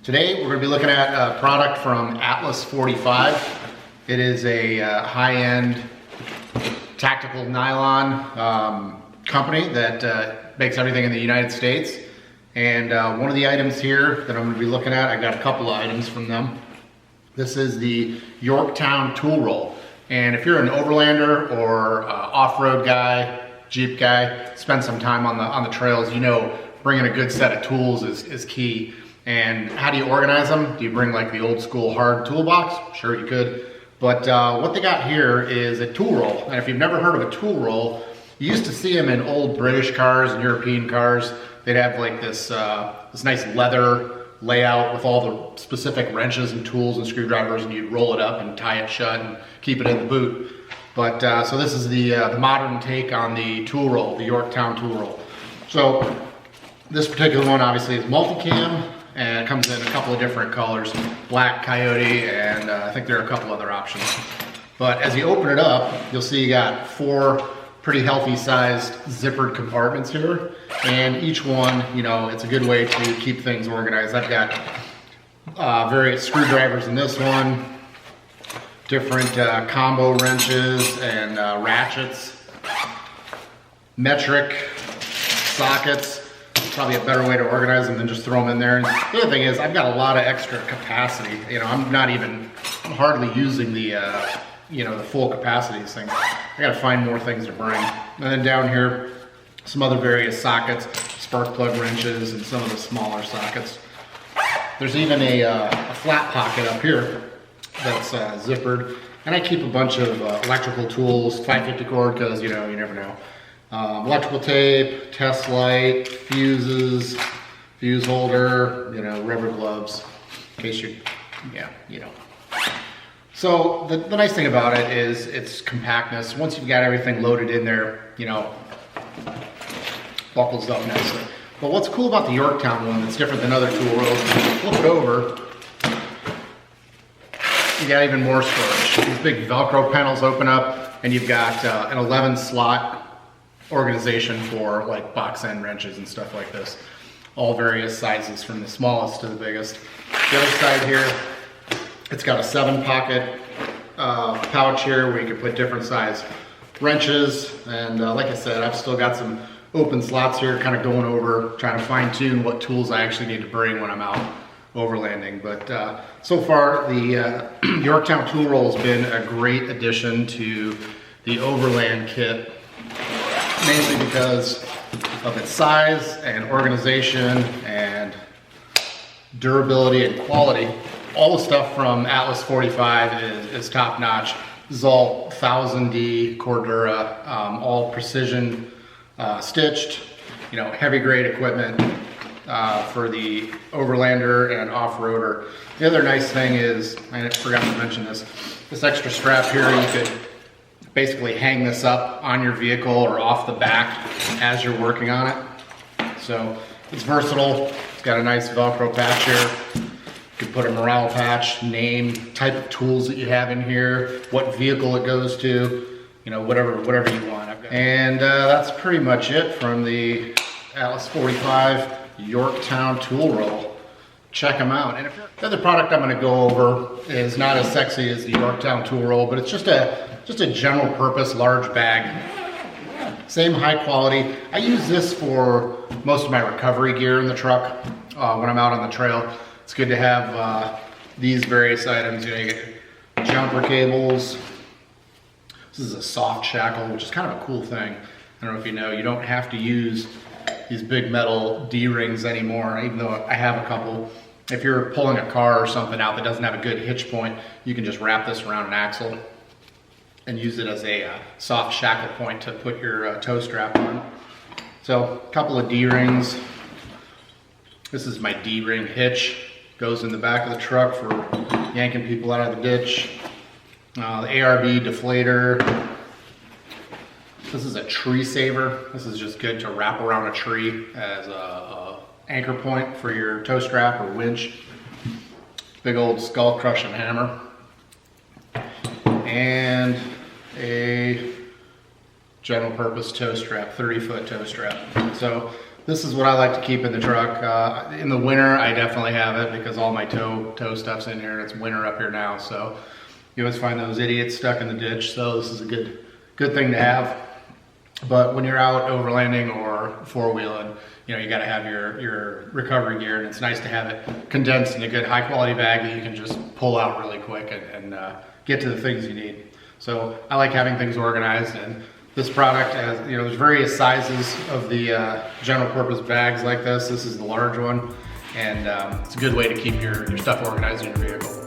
Today we're going to be looking at a product from Atlas46. It is a high-end tactical nylon company that makes everything in the United States. And one of the items here that I'm going to be looking at, I got a couple of items from them. This is the Yorktown Tool Roll. And if you're an overlander or off-road guy, Jeep guy, spend some time on the trails, you know bringing a good set of tools is key. And how do you organize them? Do you bring like the old school hard toolbox? Sure you could. But what they got here is a tool roll. And if you've never heard of a tool roll, you used to see them in old British cars and European cars. They'd have like this nice leather layout with all the specific wrenches and tools and screwdrivers, and you'd roll it up and tie it shut and keep it in the boot. But so this is the modern take on the tool roll, the Yorktown Tool Roll. So this particular one obviously is multicam, and it comes in a couple of different colors, black, coyote, and I think there are a couple other options. But as you open it up, you'll see you got 4 pretty healthy sized zippered compartments here. And each one, you know, it's a good way to keep things organized. I've got various screwdrivers in this one, different combo wrenches and ratchets, metric sockets. Probably a better way to organize them than just throw them in there. And the other thing is, I've got a lot of extra capacity. You know, I'm hardly using the the full capacity of these things. I gotta find more things to bring. And then down here, some other various sockets, spark plug wrenches, and some of the smaller sockets. There's even a flat pocket up here that's zippered. And I keep a bunch of electrical tools, 550 cord, because you never know. Electrical tape, test light, fuses, fuse holder, rubber gloves, in case So the nice thing about it is its compactness. Once you've got everything loaded in there, buckles up nicely. But what's cool about the Yorktown one that's different than other tool rolls, is you flip it over, you got even more storage. These big Velcro panels open up, and you've got an 11 slot organization for like box end wrenches and stuff like this. All various sizes from the smallest to the biggest. The other side here, it's got a 7 pocket pouch here where you can put different size wrenches. And like I said, I've still got some open slots here, kind of going over, trying to fine tune what tools I actually need to bring when I'm out overlanding. But so far, the Yorktown Tool Roll has been a great addition to the Overland kit, mainly because of its size and organization and durability and quality. All the stuff from Atlas46 is top notch. This is all 1000D Cordura, all precision stitched, heavy grade equipment for the overlander and off-roader. The other nice thing is, I forgot to mention this extra strap here, you could basically hang this up on your vehicle or off the back as you're working on it. So it's versatile. It's got a nice Velcro patch here. You could put a morale patch, name, type of tools that you have in here, what vehicle it goes to, whatever you want. And that's pretty much it from the Atlas46 Yorktown Tool Roll. Check them out. And the other product I'm going to go over is not as sexy as the Yorktown Tool Roll, but it's just a general purpose large bag. Same high quality. I use this for most of my recovery gear in the truck when I'm out on the trail. It's good to have these various items. You get jumper cables. This is a soft shackle, which is kind of a cool thing. I don't know if you know, you don't have to use these big metal D-rings anymore, even though I have a couple. If you're pulling a car or something out that doesn't have a good hitch point, you can just wrap this around an axle and use it as a soft shackle point to put your tow strap on. So a couple of D-rings. This is my D-ring hitch. Goes in the back of the truck for yanking people out of the ditch. The ARB deflator. This is a tree saver. This is just good to wrap around a tree as a anchor point for your tow strap or winch. Big old skull crushing hammer. And a general purpose tow strap, 30-foot tow strap. So this is what I like to keep in the truck. In the winter, I definitely have it because all my tow stuff's in here. It's winter up here now, so you always find those idiots stuck in the ditch. So this is a good thing to have. But when you're out overlanding or four-wheeling, you know, you got to have your recovery gear, and it's nice to have it condensed in a good high-quality bag that you can just pull out really quick and get to the things you need. So I like having things organized, and this product has, you know, there's various sizes of the general purpose bags like this. This is the large one, and it's a good way to keep your stuff organized in your vehicle.